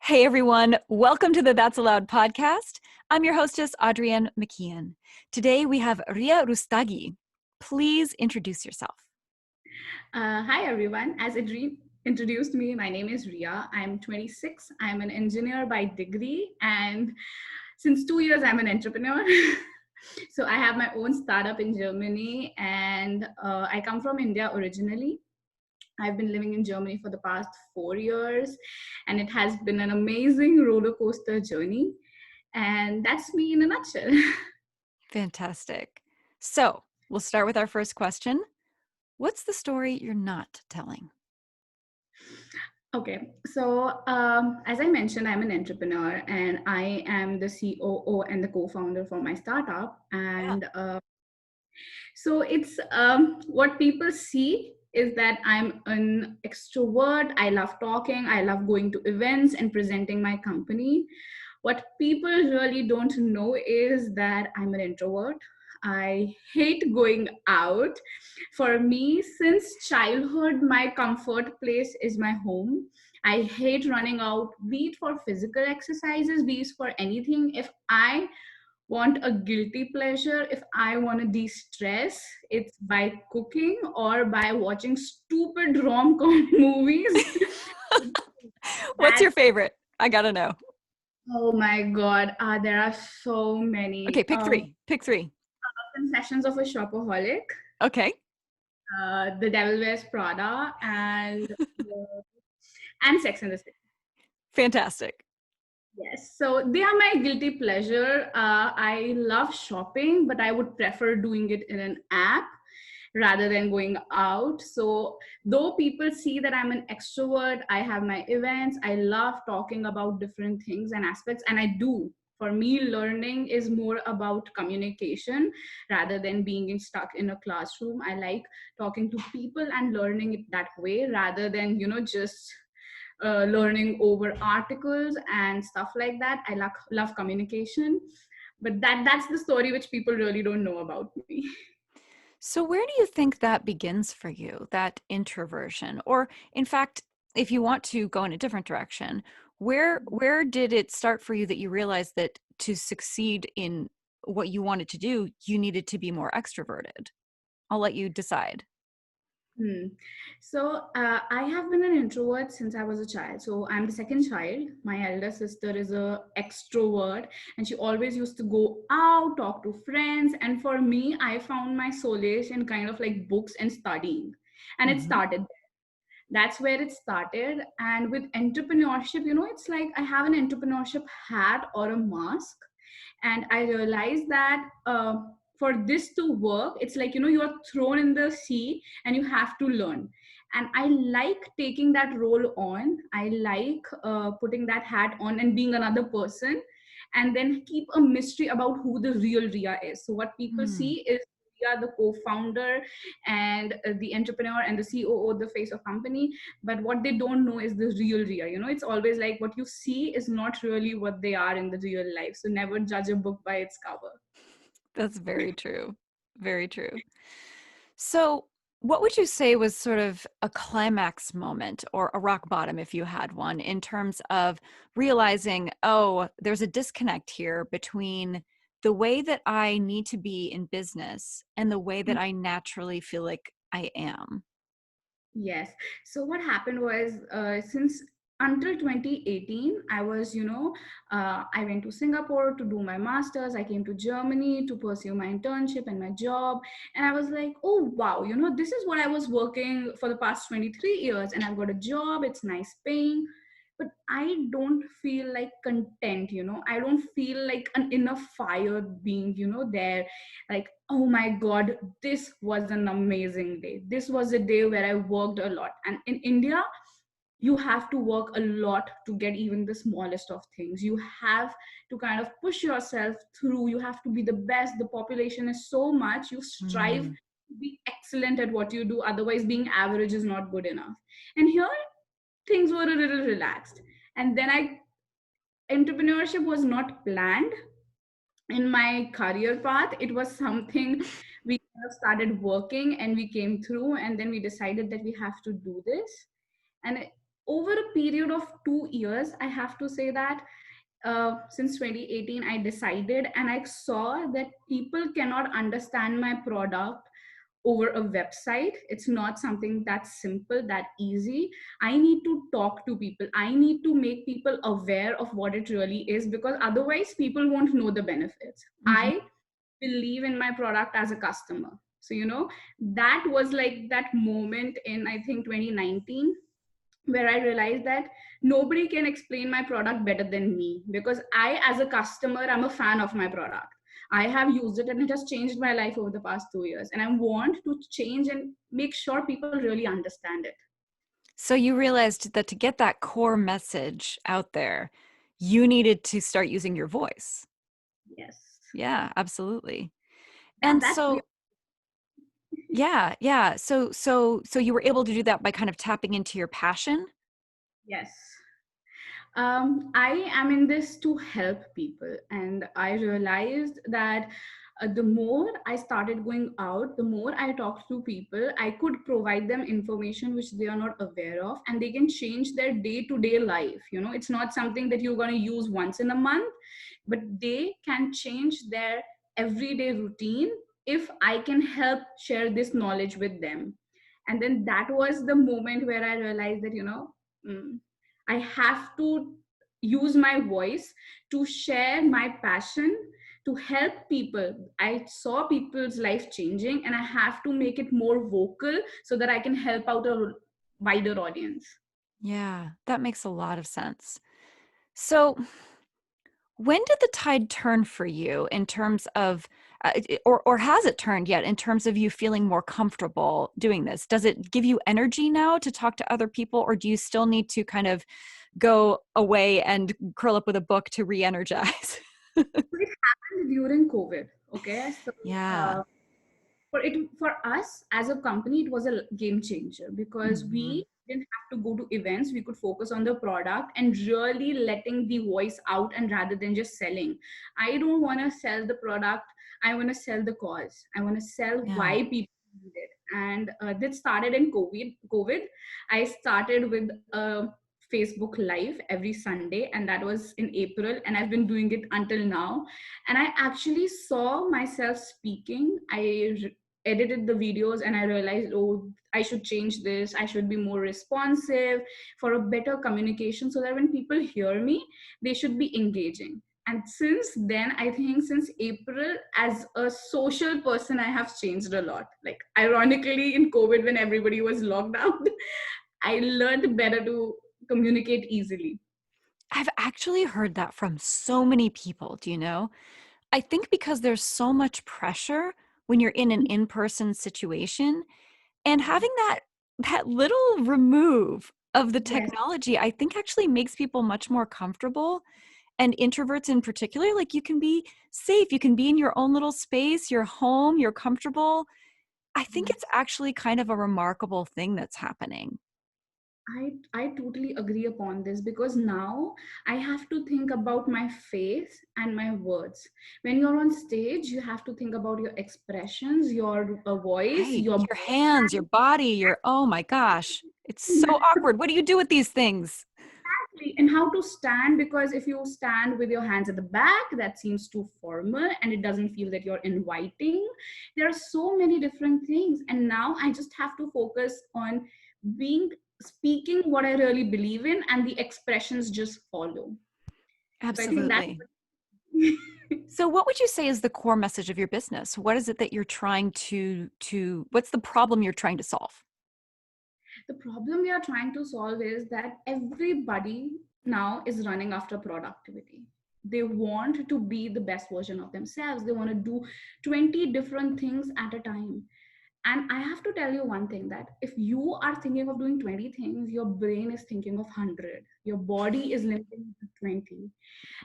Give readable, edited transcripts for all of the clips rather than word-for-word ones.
Hey everyone, welcome to the That's Allowed podcast. I'm your hostess, Adrienne McKeon. Today we have Ria Rustagi. Please introduce yourself. Hi everyone. As Adri introduced me, my name is Ria. I'm 26. I'm an engineer by degree, and since 2 years, I'm an entrepreneur. So I have my own startup in Germany, and I come from India originally. I've been living in Germany for the past 4 years, and it has been an amazing roller coaster journey. And that's me in a nutshell. Fantastic. So we'll start with our first question. What's the story you're not telling? Okay, so as I mentioned, I'm an entrepreneur and I am the COO and the co-founder for my startup. Yeah. And so it's what people see is that I'm an extrovert. I love talking. I love going to events and presenting my company. What people really don't know is that I'm an introvert. I hate going out. For me, since childhood, my comfort place is my home. I hate running out, be it for physical exercises, be it for anything. If I want a guilty pleasure, if I want to de-stress, it's by cooking or by watching stupid rom-com movies. What's That, your favorite? I gotta know. oh my god, there are so Okay, many. pick three. Pick three. Confessions of a Shopaholic, Okay. The Devil Wears Prada, and Sex and the City. Fantastic. Yes, so they are my guilty pleasure. I love shopping, but I would prefer doing it in an app rather than going out. So, though people see that I'm an extrovert, I have my events, I love talking about different things and aspects, and I do. For me, learning is more about communication rather than being stuck in a classroom. I like talking to people and learning it that way rather than, just learning over articles and stuff like that. I love communication, but that's the story which people really don't know about me. So, where do you think that begins for you, that introversion? Or, in fact, if you want to go in a different direction, where did it start for you that you realized that to succeed in what you wanted to do, you needed to be more extroverted? I'll let you decide. Hmm. So I have been an introvert since I was a child. So I'm the second child. My elder sister is a extrovert, and she always used to go out, talk to friends. And for me, I found my solace in kind of like books and studying, and it Hmm. started. That's where it started. And with entrepreneurship, it's like I have an entrepreneurship hat or a mask, and I realized that for this to work, it's like you are thrown in the sea and you have to learn. And I like taking that role on. I like putting that hat on and being another person, and then keep a mystery about who the real Ria is. So what people Hmm. see is Ria, the co-founder and the entrepreneur and the COO, the face of company. But what they don't know is the real Ria. It's always like what you see is not really what they are in the real life. So never judge a book by its cover. That's very true. Very true. So, what would you say was sort of a climax moment or a rock bottom, if you had one, in terms of realizing, oh, there's a disconnect here between the way that I need to be in business and the way that I naturally feel like I am? Yes. So what happened was, since until 2018, I was, I went to Singapore to do my master's. I came to Germany to pursue my internship and my job. And I was like, oh, wow, this is what I was working for the past 23 years. And I've got a job. It's nice paying. But I don't feel like content, I don't feel like an inner fire being, there. Like, oh my God, this was an amazing day. This was a day where I worked a lot. And in India, you have to work a lot to get even the smallest of things. You have to kind of push yourself through. You have to be the best. The population is so much. You strive Mm. to be excellent at what you do. Otherwise, being average is not good enough. And here, things were a little relaxed. And then entrepreneurship was not planned in my career path. It was something we kind of started working and we came through, and then we decided that we have to do this. And over a period of 2 years, I have to say that since 2018, I decided and I saw that people cannot understand my product over a website. It's not something that's simple, that easy. I need to talk to people. I need to make people aware of what it really is, because otherwise people won't know the benefits. Mhm. I believe in my product as a customer. So, that was like that moment in, I think, 2019, where I realized that nobody can explain my product better than me, because I, as a customer, I'm a fan of my product. I have used it and it has changed my life over the past 2 years. And I want to change and make sure people really understand it. So you realized that to get that core message out there, you needed to start using your voice. Yes. Yeah, absolutely. That, And that's the, so yeah, yeah. So you were able to do that by kind of tapping into your passion? yes. I am in this to help people, and I realized that the more I started going out, the more I talked to people, I could provide them information which they are not aware of, and they can change their day to day life. It's not something that you're going to use once in a month, but they can change their everyday routine if I can help share this knowledge with them. And then that was the moment where I realized that, mm, I have to use my voice to share my passion, to help people. I saw people's life changing, and I have to make it more vocal so that I can help out a wider audience. Yeah, that makes a lot of sense. So when did the tide turn for you in terms of, or has it turned yet in terms of you feeling more comfortable doing this? Does it give you energy now to talk to other people, or do you still need to kind of go away and curl up with a book to re-energize? So it happened during COVID. Okay, so Yeah. for us as a company, it was a game changer, because Mhm. we didn't have to go to events. We could focus on the product and really letting the voice out, and rather than just selling. I don't want to sell the product, I want to sell the cause. I want to sell Yeah. why people need it. And this started in COVID. I started with a Facebook live every Sunday, and that was in April, and I've been doing it until now. And I actually saw myself speaking. Edited the videos, and I realized, oh, I should change this. I should be more responsive for a better communication, so that when people hear me, they should be engaging. And since then, I think since April, as a social person, I have changed a lot. Like, ironically, in COVID, when everybody was locked down, I learned better to communicate easily. I've actually heard that from so many people, do you know? I think because there's so much pressure when you're in an in-person situation, and Yeah. having that little remove of the Yes. technology, I think actually makes people much more comfortable, and introverts in particular, like, you can be safe, you can be in your own little space, you're home, you're comfortable. I think it's actually kind of a remarkable thing that's happening. I totally agree upon this, because now I have to think about my face and my words. When you're on stage, you have to think about your expressions, your voice, Right. your Your hands, your body, your oh my gosh. It's so awkward. What do you do with these things? and how to stand, because if you stand with your hands at the back, that seems too formal and it doesn't feel that you're inviting. There are so many different things, and now I just have to focus on being speaking what I really believe in, and the expressions just follow. So I think that's Absolutely. what So what would you say is the core message of your business? What is it that you're trying to what's the problem you're trying to solve? the problem we are trying to solve is that everybody now is running after productivity. They want to be the best version of themselves. They want to do 20 different things at a time. And I have to tell you one thing, that if you are thinking of doing 20 things, your brain is thinking of 100. Your body is limited to 20.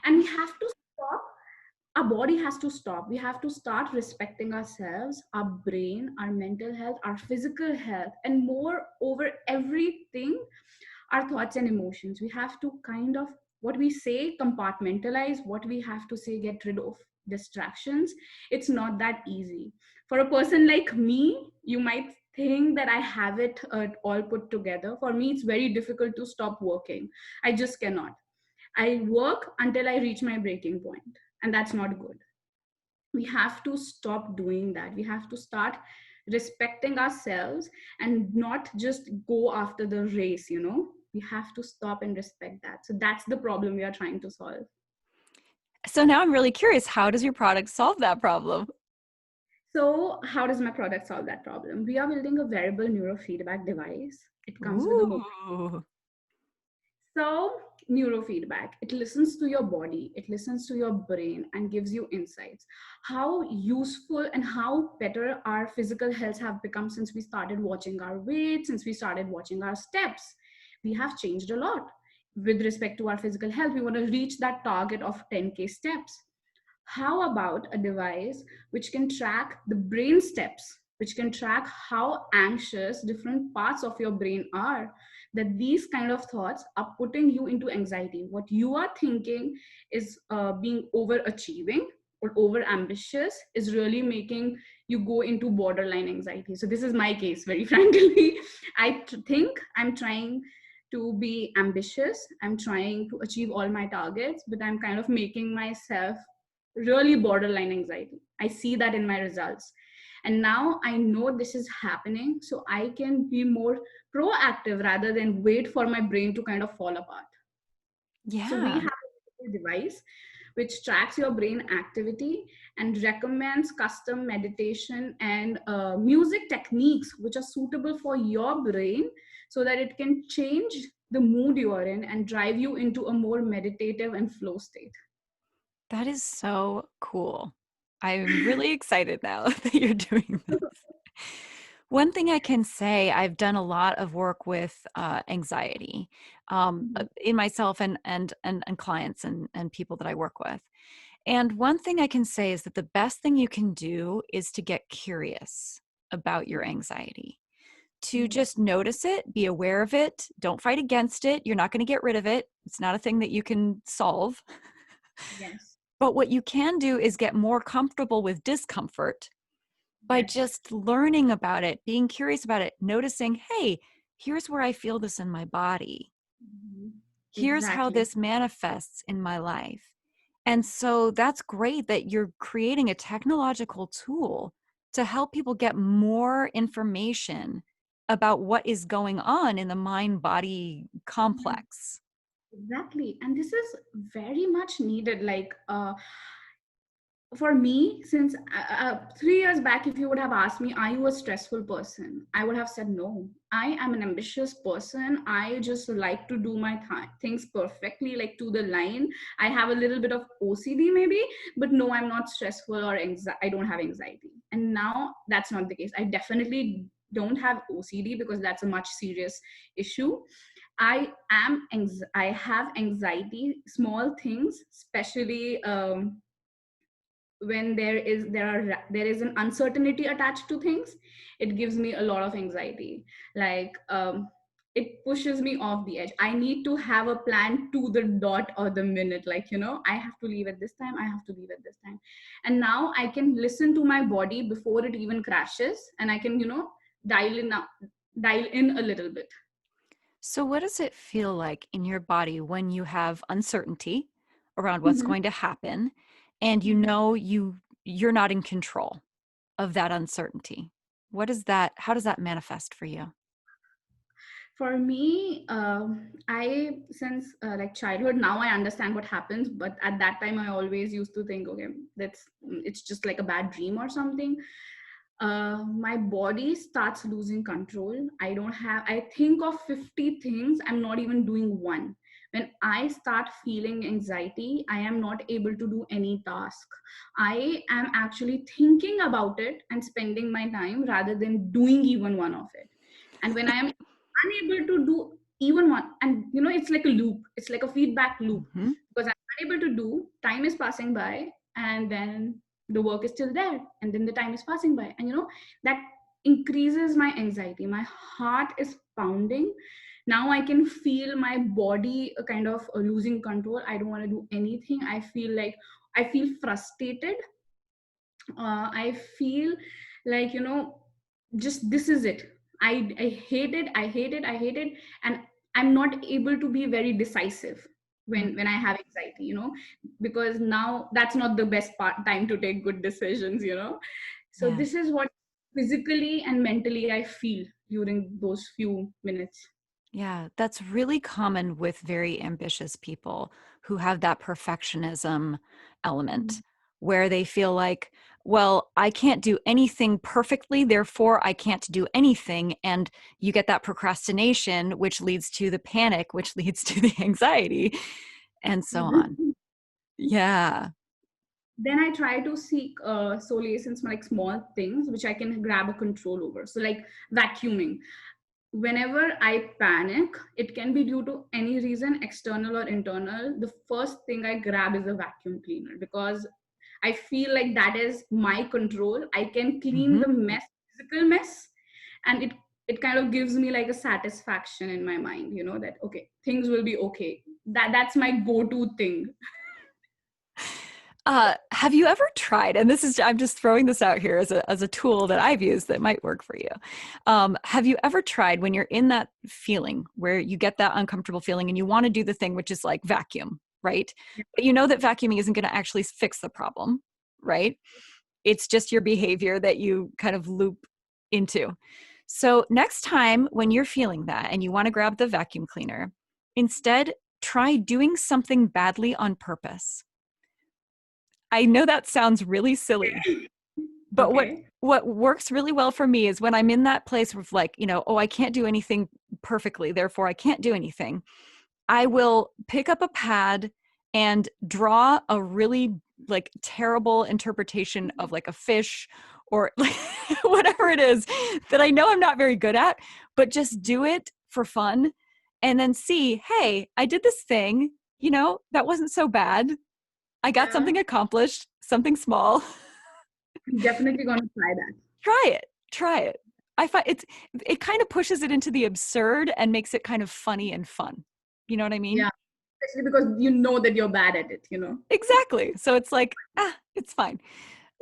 And we have to stop. Our body has to stop. We have to start respecting ourselves, our brain, our mental health, our physical health, and more over everything, our thoughts and emotions. We have to kind of, what we say, compartmentalize. What we have to say, get rid of distractions. It's not that easy. For a person like me, you might think that I have it all put together. For me, it's very difficult to stop working. I just cannot. I work until I reach my breaking point, and that's not good. We have to stop doing that. We have to start respecting ourselves and not just go after the race, you know? We have to stop and respect that. So that's the problem we are trying to solve. So now I'm really curious, how does your product solve that problem? So, how does my product solve that problem? We are building a wearable neurofeedback device. It comes with a mobile. Ooh. So, neurofeedback, it listens to your body, it listens to your brain, and gives you insights. How useful and how better our physical health have become since we started watching our weight, since we started watching our steps. We have changed a lot with respect to our physical health. We want to reach that target of 10K steps. How about a device which can track the brain steps, which can track how anxious different parts of your brain are? That these kind of thoughts are putting you into anxiety. What you are thinking is being overachieving or over ambitious is really making you go into borderline anxiety. So, this is my case, very frankly. Think I'm trying to be ambitious, I'm trying to achieve all my targets, but I'm kind of making myself really borderline anxiety. I see that in my results. And now I know this is happening, so I can be more proactive rather than wait for my brain to kind of fall apart. So we Yeah. have a device which tracks your brain activity and recommends custom meditation and music techniques which are suitable for your brain so that it can change the mood you are in and drive you into a more meditative and flow state. That is so cool. I'm really excited now that you're doing this. One thing I can say, I've done a lot of work with anxiety in myself and clients and people that I work with. And one thing I can say is that the best thing you can do is to get curious about your anxiety, to Yes, just notice it, be aware of it, don't fight against it. You're not going to get rid of it. It's not a thing that you can solve. yes, But what you can do is get more comfortable with discomfort by yes. just learning about it, being curious about it, noticing, hey, here's where I feel this in my body. Mhm. Here's how Exactly. this manifests in my life. And so that's great that you're creating a technological tool to help people get more information about what is going on in the mind body Mhm. complex. Exactly. And this is very much needed. Like, for me, since 3 years back, if you would have asked me, are you a stressful person? I would have said no. I am an ambitious person. I just like to do my things perfectly, like to the line. I have a little bit of OCD maybe, but no, I'm not stressful or I don't have anxiety. And now that's not the case. I definitely don't have OCD because that's a much serious issue. I have anxiety, small things, especially when there is an uncertainty attached to things. It gives me a lot of anxiety. Like, it pushes me off the edge. I need to have a plan to the dot or the minute, like, you know, I have to leave at this time, I have to leave at this time. And now I can listen to my body before it even crashes, and I can, you know, dial in up, dial in a little bit. So, what does it feel like in your body when you have uncertainty around what's Mhm. going to happen and you Mhm. know you're not in control of that uncertainty? What is that? How does that manifest for you? For me, I since like childhood, now I understand what happens. But at that time, I always used to think, okay, it's just like a bad dream or something. My body starts losing control. I think of 50 things. I'm not even doing one. When I start feeling anxiety, I am not able to do any task. I am actually thinking about it and spending my time rather than doing even one of it. And when I am unable to do even one, and you know, it's like a loop, it's like a feedback loop, Mhm. because I'm unable to do, time is passing by, and then the work is still there, and then the time is passing by, and you know, that increases my anxiety. My heart is pounding. Now I can feel my body kind of losing control. I don't want to do anything. I feel frustrated. I feel like, you know, just this is it. I hate it, I hate it. And I'm not able to be very decisive Mm, when I have anxiety, because now that's not the best time to take good decisions. So yeah. this is what physically and mentally I feel during those few minutes. Yeah, that's really common with very ambitious people who have that perfectionism element where they feel like, well, I can't do anything perfectly, therefore I can't do anything. And you get that procrastination, which leads to the panic, which leads to the anxiety, and so on. Mhm. Yeah. Then I try to seek solace in some like small things which I can grab a control over. So like vacuuming. Whenever I panic, it can be due to any reason, external or internal. The first thing I grab is a vacuum cleaner because I feel like that is my control. I can clean Hmm. the physical mess, and it kind of gives me like a satisfaction in my mind, that okay, things will be okay. That's my go-to thing. Have you ever tried, and this is, I'm just throwing this out here as a tool that I've used that might work for you. Have you ever tried when you're in that feeling where you get that uncomfortable feeling and you want to do the thing, which is like vacuum, right? But you know that vacuuming isn't going to actually fix the problem, right? It's just your behavior that you kind of loop into. So next time when you're feeling that and you want to grab the vacuum cleaner, instead try doing something badly on purpose. I know that sounds really silly, but Okay. what works really well for me is when I'm in that place of like, oh, I can't do anything perfectly, therefore I can't do anything. I will pick up a pad and draw a really like terrible interpretation of like a fish or like whatever it is that I know I'm not very good at, but just do it for fun and then see, hey, I did this thing, that wasn't so bad. I got Yeah, something accomplished, something small. I'm definitely gonna try that. Try it. Try it. I find it kind of pushes it into the absurd and makes it kind of funny and fun. You know what I mean? Yeah, especially because you know that you're bad at it. Exactly. So it's like, it's fine.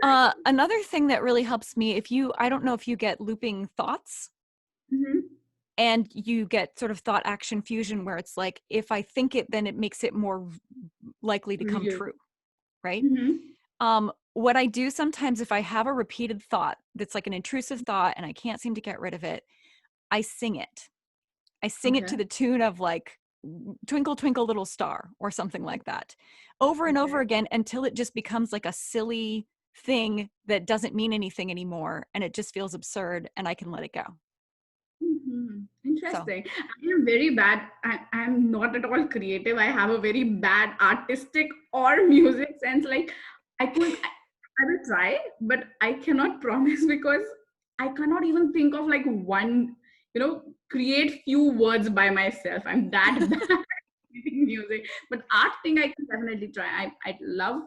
Another thing that really helps me, I don't know if you get looping thoughts Mm-hmm. and you get sort of thought action fusion where it's like, if I think it, then it makes it more likely to come Real. true. Right. Mm-hmm. What I do sometimes if I have a repeated thought that's like an intrusive thought and I can't seem to get rid of it, I sing it. I sing it to Okay. the tune of like Twinkle Twinkle Little Star or something like that over and over Okay. again until it just becomes like a silly thing that doesn't mean anything anymore and it just feels absurd and I can let it go. So, Interesting. I am very bad. I'm not at all creative. I have a very bad artistic or music sense. Like I will try, but I cannot promise because I cannot even think of like one, create few words by myself. I'm that bad at creating music. But art thing I can definitely try. I love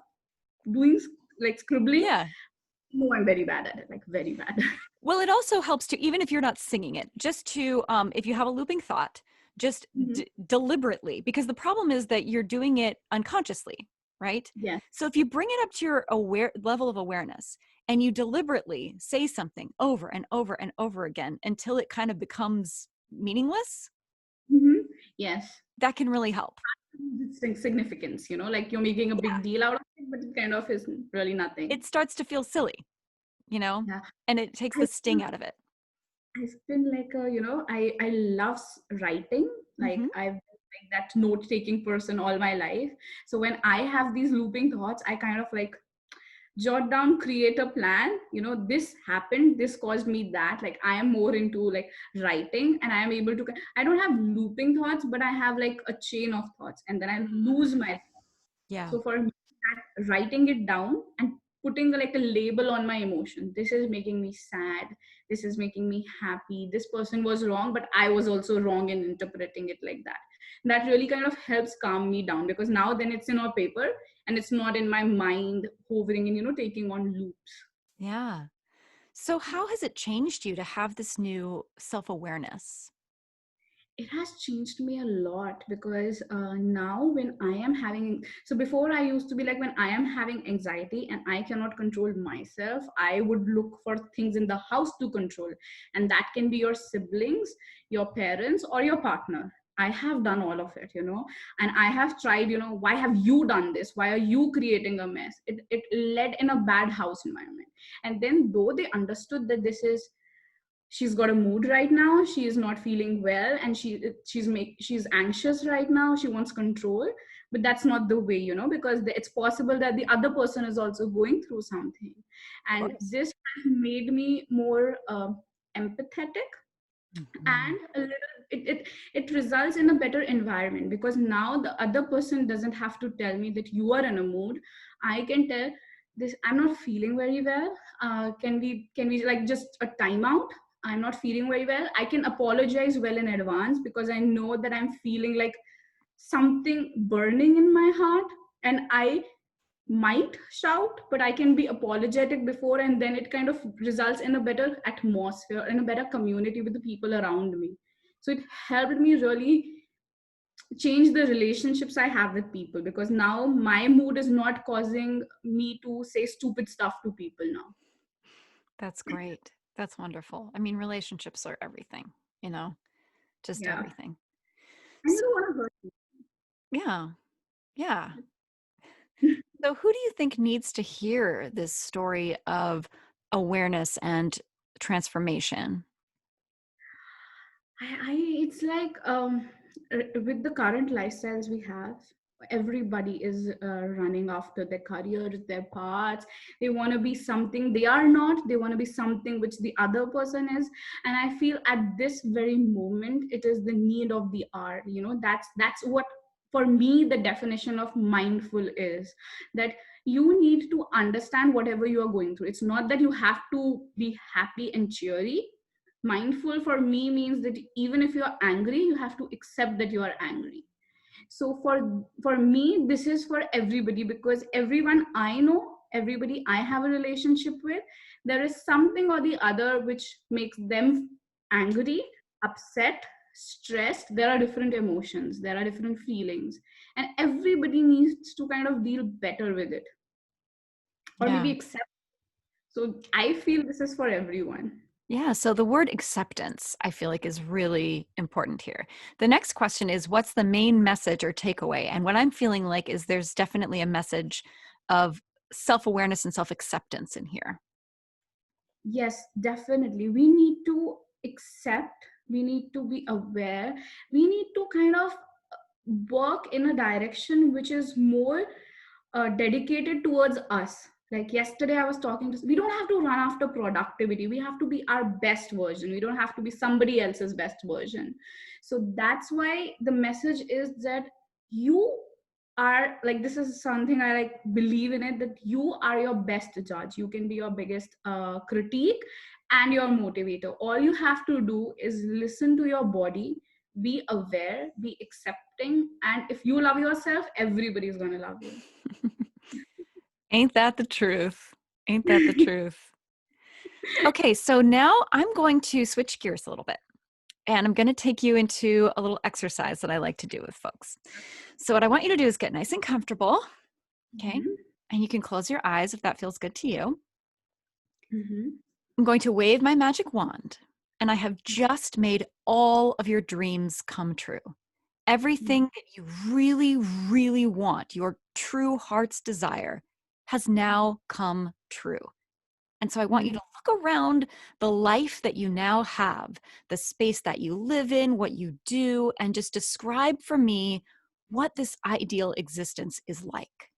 doing like scribbling. yeah. No, I'm very bad at it, like very bad. Well, it also helps to, even if you're not singing it, just to, if you have a looping thought, just Mhm. deliberately, because the problem is that you're doing it unconsciously, right? Yeah. So if you bring it up to your aware level of awareness and you deliberately say something over and over and over again until it kind of becomes meaningless, Mhm. Yes. that can really help. Distinct significance, like you're making a Yeah. big deal out of it, but it kind of is really nothing. It starts to feel silly, you know, Yeah. and it takes I the sting out of it. I've been like a, I love writing. Like Hmm. I've been like that note taking person all my life. So when I have these looping thoughts, I kind of like jot down, create a plan. This happened, this caused me that. Like I am more into like writing, and I am able to. I don't have looping thoughts, but I have like a chain of thoughts, and then I lose my. Yeah. So for me, that writing it down and putting like a label on my emotion. This is making me sad. This is making me happy. This person was wrong, but I was also wrong in interpreting it like that. That really kind of helps calm me down because now then it's in a paper and it's not in my mind hovering and taking on loops. Yeah. So, how has it changed you to have this new self awareness? It has changed me a lot, because now when I am having, so before I used to be like, when I am having anxiety and I cannot control myself, I would look for things in the house to control. And that can be your siblings, your parents, or your partner. I have done all of it, and I have tried, why have you done this? Why are you creating a mess? It led in a bad house environment. And then, though they understood that she's got a mood right now, she is not feeling well, and she's anxious right now, she wants control, but that's not the way, because it's possible that the other person is also going through something. Of And course. this has made me more empathetic, Mhm. and a little, it results in a better environment, because now the other person doesn't have to tell me that you are in a mood. I can tell this, I'm not feeling very well, can we like just a timeout? I'm not feeling very well. I can apologize well in advance, because I know that I'm feeling like something burning in my heart, and I might shout, but I can be apologetic before, and then it kind of results in a better atmosphere, in a better community with the people around me. So it helped me really change the relationships I have with people, because now my mood is not causing me to say stupid stuff to people now. That's great. That's wonderful. I mean, relationships are everything, you know, just Yeah. everything. And you So, don't want to hurt yeah, yeah. people. So, who do you think needs to hear this story of awareness and transformation? It's like, with the current lifestyles we have, everybody is running after their careers, their paths. They want to be something they are not. They want to be something which the other person is. And I feel at this very moment, it is the need of the hour. That's what, for me, the definition of mindful is, that you need to understand whatever you are going through. It's not that you have to be happy and cheery. Mindful for me means that even if you're angry, you have to accept that you are angry. So for me, this is for everybody, because everyone I know, everybody I have a relationship with, there is something or the other which makes them angry, upset, stressed. There are different emotions, there are different feelings, and everybody needs to kind of deal better with it, or maybe Yeah. accept. So I feel this is for everyone. Yeah. So, the word acceptance, I feel like, is really important here. The next question is, what's the main message or takeaway? And what I'm feeling like is there's definitely a message of self awareness and self acceptance in here. Yes, definitely. We need to accept, we need to be aware, we need to kind of work in a direction which is more dedicated towards us. Like yesterday, I was talking to, we don't have to run after productivity. We have to be our best version. We don't have to be somebody else's best version. So that's why the message is that you are like, this is something I like believe in it, that you are your best judge. You can be your biggest critique and your motivator. All you have to do is listen to your body, be aware, be accepting, and if you love yourself, everybody is going to love you. Ain't that the truth? Ain't that the truth? Okay, so now I'm going to switch gears a little bit and I'm going to take you into a little exercise that I like to do with folks. So, what I want you to do is get nice and comfortable, okay? Mhm. And you can close your eyes if that feels good to you. Mhm. I'm going to wave my magic wand, and I have just made all of your dreams come true. Mhm. Everything that you really, really want, your true heart's desire, has now come true. And so I want you Mhm. to look around the life that you now have, the space that you live in, what you do, and just describe for me what this ideal existence is like.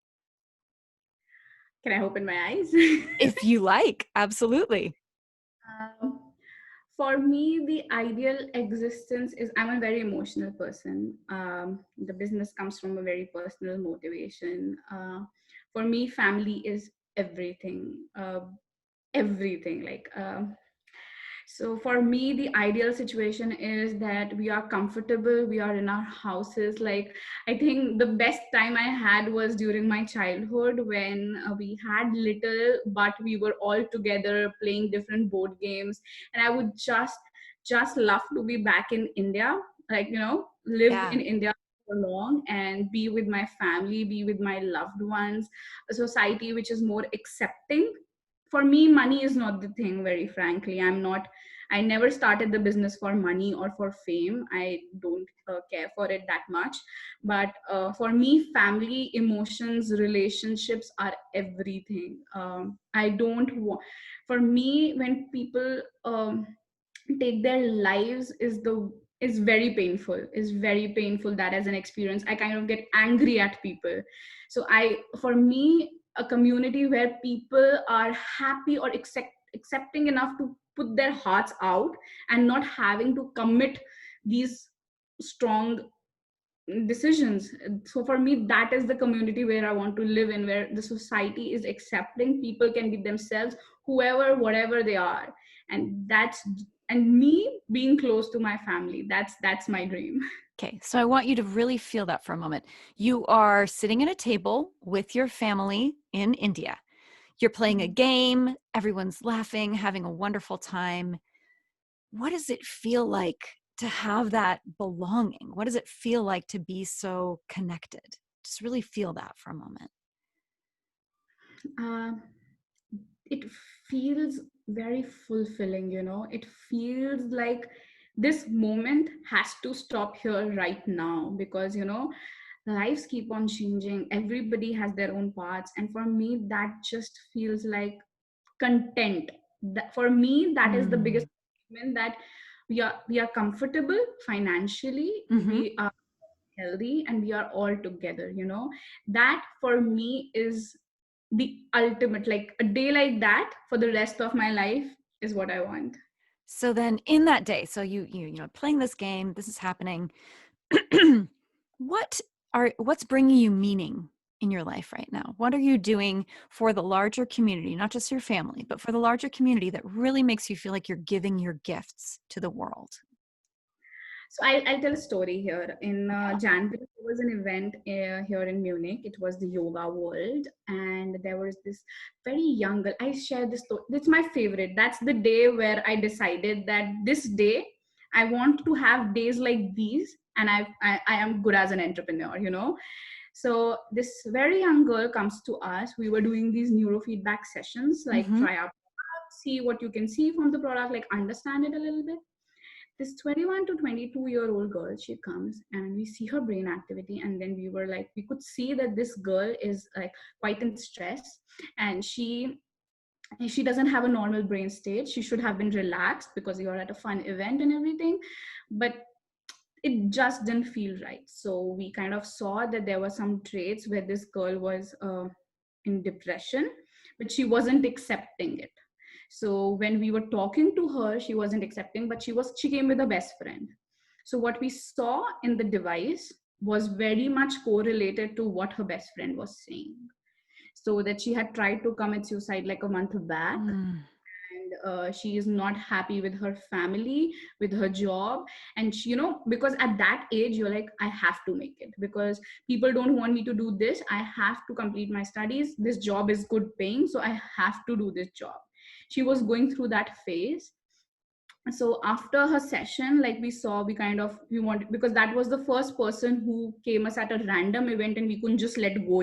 Can I open my eyes? If you like, absolutely. Um, for me, the ideal existence is, I'm a very emotional person. The business comes from a very personal motivation. For me, family is everything. Everything. So for me, the ideal situation is that we are comfortable, we are in our houses. Like, I think the best time I had was during my childhood, when we had little, but we were all together playing different board games. And I would just love to be back in India. like, live Yeah. in India for long and be with my family, be with my loved ones, a society which is more accepting. For me, money is not the thing, very frankly. I never started the business for money or for fame. I don't care for it that much. But for me, family, emotions, relationships are everything. I don't want, for me, when people take their lives, is very painful, is very painful. That as an experience, I kind of get angry at people. So for me, a community where people are happy or accepting enough to put their hearts out and not having to commit these strong decisions. So for me, that is the community where I want to live in, where the society is accepting, people can be themselves, whoever, whatever they are. And me being close to my family, that's my dream. Okay, so I want you to really feel that for a moment. You are sitting at a table with your family in India. You're playing a game, everyone's laughing, having a wonderful time. What does it feel like to have that belonging? What does it feel like to be so connected? Just really feel that for a moment. uh, it feels very fulfilling, it feels like this moment has to stop here right now, because lives keep on changing, everybody has their own paths, and for me that just feels like content. For me, that is the biggest Mm. achievement, that we are comfortable financially, Hmm. we are healthy, and we are all together. That for me is the ultimate, like a day like that for the rest of my life is what I want. So then in that day, so you know playing this game, this is happening. What's bringing you meaning in your life right now? What are you doing for the larger community, not just your family, but for the larger community that really makes you feel like you're giving your gifts to the world? So I'll tell a story here. In Yeah. January, there was an event here in Munich. It was the Yoga World, and there was this very young girl. I share this story. It's my favorite. That's the day where I decided that this day I want to have days like these, and I am good as an entrepreneur. So this very young girl comes to us. We were doing these neurofeedback sessions, like Mm-hmm. try our product, see what you can see from the product, like understand it a little bit. This 21 to 22-year-old girl, she comes and we see her brain activity, and then we were like, we could see that this girl is like quite in stress, and she doesn't have a normal brain state. She should have been relaxed because you're at a fun event and everything, but it just didn't feel right. So we kind of saw that there were some traits where this girl was in depression, but she wasn't accepting it. So when we were talking to her, she wasn't accepting, but she came with a best friend. So what we saw in the device was very much correlated to what her best friend was saying. So that she had tried to commit suicide like a month back, Mm. and she is not happy with her family, with her job. And she, because at that age you're like, I have to make it, because people don't want me to do this, I have to complete my studies, this job is good paying, so I have to do this job. She was going through that phase. So after her session, like we saw, we wanted, because that was the first person who came us at a random event and we couldn't just let go.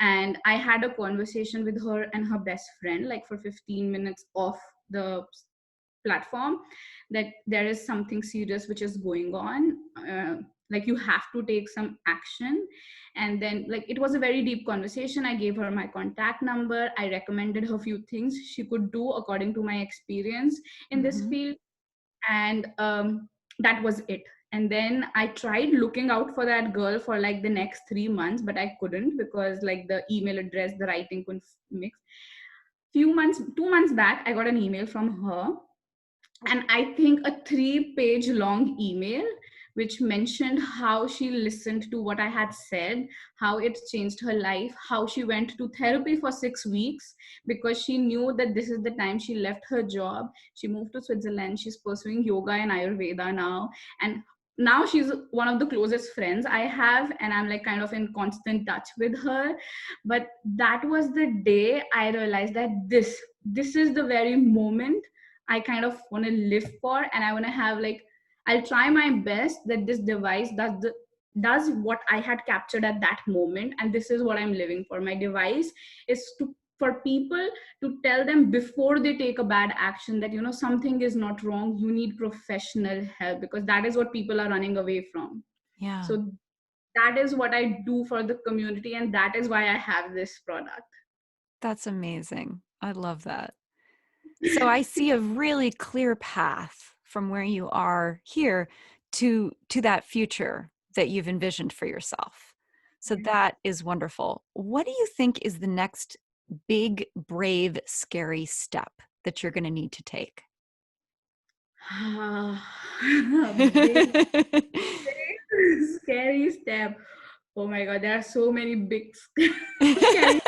And I had a conversation with her and her best friend, like for 15 minutes off the platform, that there is something serious which is going on. Like you have to take some action. And then, like, it was a very deep conversation. I gave her my contact number, I recommended her few things she could do according to my experience in this Mm-hmm. field. And that was it. And then I tried looking out for that girl for like the next 3 months, but I couldn't, because like the email address, the writing couldn't mix. 2 months back, I got an email from her, and I think a 3-page long email which mentioned how she listened to what I had said, how it changed her life, how she went to therapy for 6 weeks because she knew that this is the time she left her job. She moved to Switzerland. She's pursuing yoga and Ayurveda now. And now she's one of the closest friends I have, and I'm like kind of in constant touch with her. But that was the day I realized that this is the very moment I kind of want to live for, and I want to have like I'll try my best that this device does what I had captured at that moment, and this is what I'm living for. My device is to for people to tell them before they take a bad action that, something is not wrong, you need professional help, because that is what people are running away from. Yeah, So that is what I do for the community, and that is why I have this product. that's amazing. I love that. So I see a really clear path from where you are here to that future that you've envisioned for yourself. So that is wonderful. What do you think is the next big, brave, scary step that you're going to need to take? Big, big scary step. Oh my god, there are so many big scary.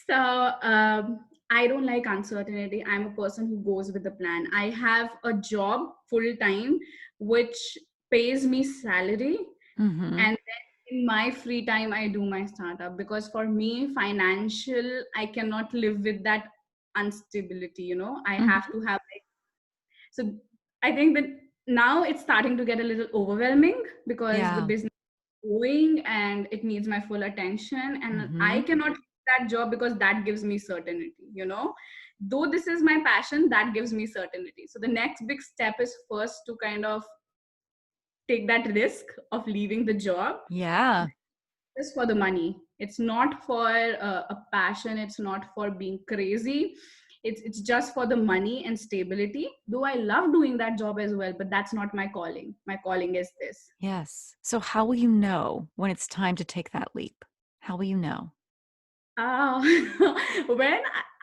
So I don't like uncertainty. I'm a person who goes with the plan. I have a job full time which pays me salary, Hmm. and then in my free time I do my startup, because for me financial, I cannot live with that instability. I have Hmm. to have, so I think that now it's starting to get a little overwhelming because the Yeah. business is growing and it needs my full attention. And I Hmm. cannot quit that job because that gives me certainty. Though this is my passion, that gives me certainty. So the next big step is first to kind of take that risk of leaving the job Yeah. just for the money. It's not for a passion. It's not for being crazy. It's just for the money and stability. Though I love doing that job as well, but that's not my calling. My calling is this. Yes. So how will you know when it's time to take that leap? How will you know? Uh, when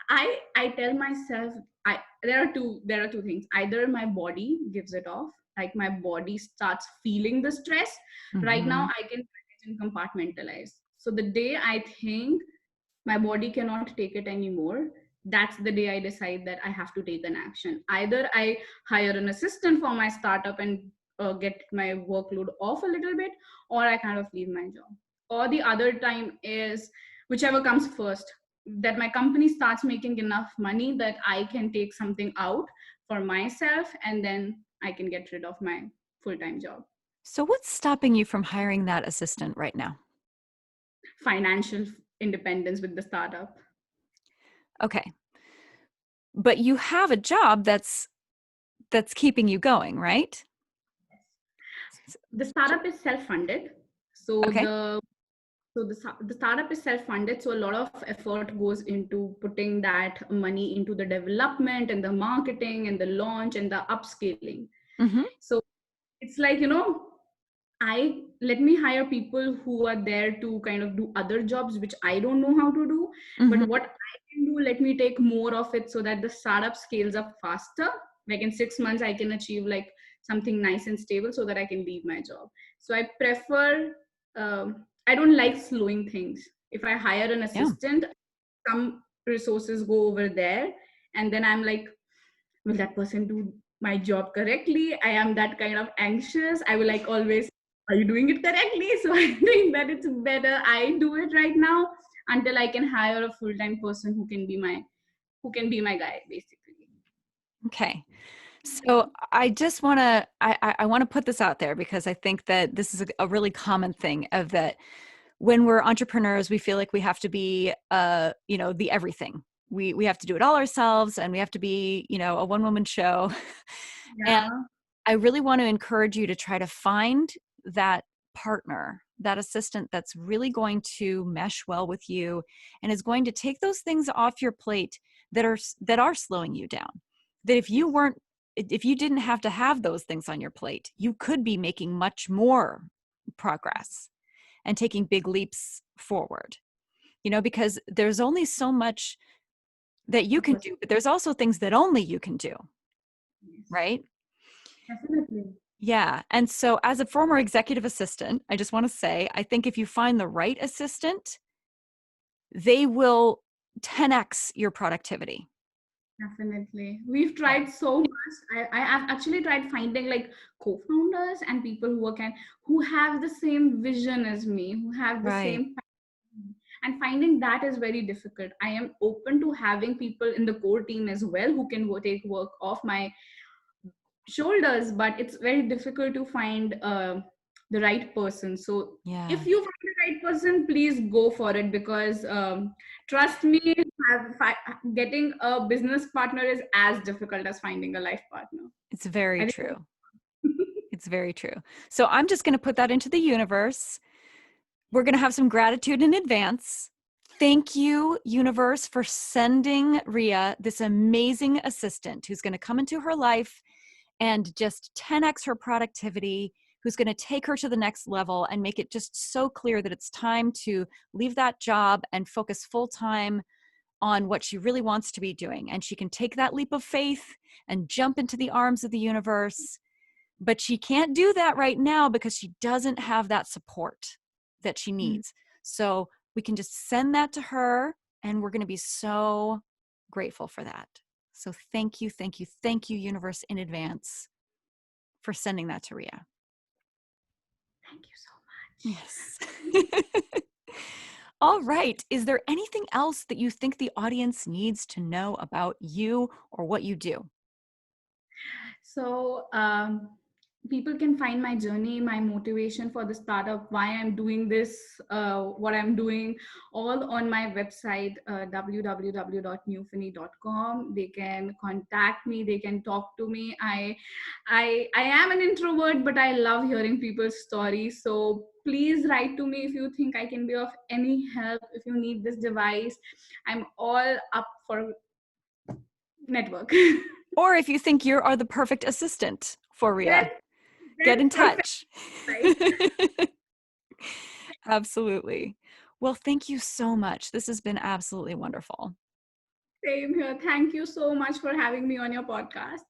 I tell myself, I there are two things. Either my body gives it off, like my body starts feeling the stress. Right now, Hmm. I can manage and compartmentalize. So the day I think my body cannot take it anymore, that's the day I decide that I have to take an action. Either I hire an assistant for my startup and get my workload off a little bit, or I kind of leave my job. Or the other time is whichever comes first, that my company starts making enough money that I can take something out for myself, and then I can get rid of my full-time job. So what's stopping you from hiring that assistant right now? Financial independence with the startup. Okay. But you have a job that's keeping you going, right? S- The startup is self-funded, so Okay. the startup is self-funded, so a lot of effort goes into putting that money into the development and the marketing and the launch and the upscaling. Hmm. So it's like, I let me hire people who are there to kind of do other jobs which I don't know how to do. But Hmm. what I can do, let me take more of it so that the startup scales up faster. Like in 6 months, I can achieve like something nice and stable so that I can leave my job. So I prefer, I don't like slowing things. If I hire an Yeah. assistant, some resources go over there. And then I'm like, will that person do my job correctly? I am that kind of anxious. I will like always, are you doing it correctly? So I think that it's better I do it right now until I can hire a full-time person who can be my guy basically. Okay. So I just want to I want to put this out there because I think that this is a really common thing of that when we're entrepreneurs, we feel like we have to be the everything. We have to do it all ourselves and we have to be, a one woman show. And Yeah, I really want to encourage you to try to find that partner, that assistant that's really going to mesh well with you and is going to take those things off your plate that are slowing you down. That yes, if you didn't have to have those things on your plate, you could be making much more progress and taking big leaps forward. Because there's only so much that you a can person. do, but there's also things that only you can do, Yes, right? definitely. Yeah. And so, as a former executive assistant, I just want to say I think if you find the right assistant, they will 10x your productivity. Definitely. We've Yeah. tried so much. I have actually tried finding like co-founders and people who have the same vision as me, who have the Right. same, and finding that is very difficult. I am open to having people in the core team as well who can take work off my shoulders, but it's very difficult to find the right person. So if Yeah. you find the right person, please go for it, because trust me, getting a business partner is as difficult as finding a life partner. It's very I think. true. It's very true. So I'm just going to put that into the universe. We're going to have some gratitude in advance. Thank you, universe, for sending Ria this amazing assistant who's going to come into her life and just 10x her productivity, who's going to take her to the next level and make it just so clear that it's time to leave that job and focus full time on what she really wants to be doing. And she can take that leap of faith and jump into the arms of the universe. But she can't do that right now because she doesn't have that support that she Mm. needs. So we can just send that to her, and we're going to be so grateful for that. So thank you, thank you, thank you, universe, in advance for sending that to Ria. Thank you so much. Yes. All right. Is there anything else that you think the audience needs to know about you or what you do? So people can find my journey, my motivation for the startup, why I'm doing this, what I'm doing, all on my website, www.newfini.com. They can contact me. They can talk to me. I am an introvert, but I love hearing people's stories. So please write to me if you think I can be of any help. If you need this device, I'm all up for network. Or if you think you are the perfect assistant for Ria, Then get in perfect. touch. Right. Absolutely. Well, thank you so much. This has been absolutely wonderful. Same here. Thank you so much for having me on your podcast.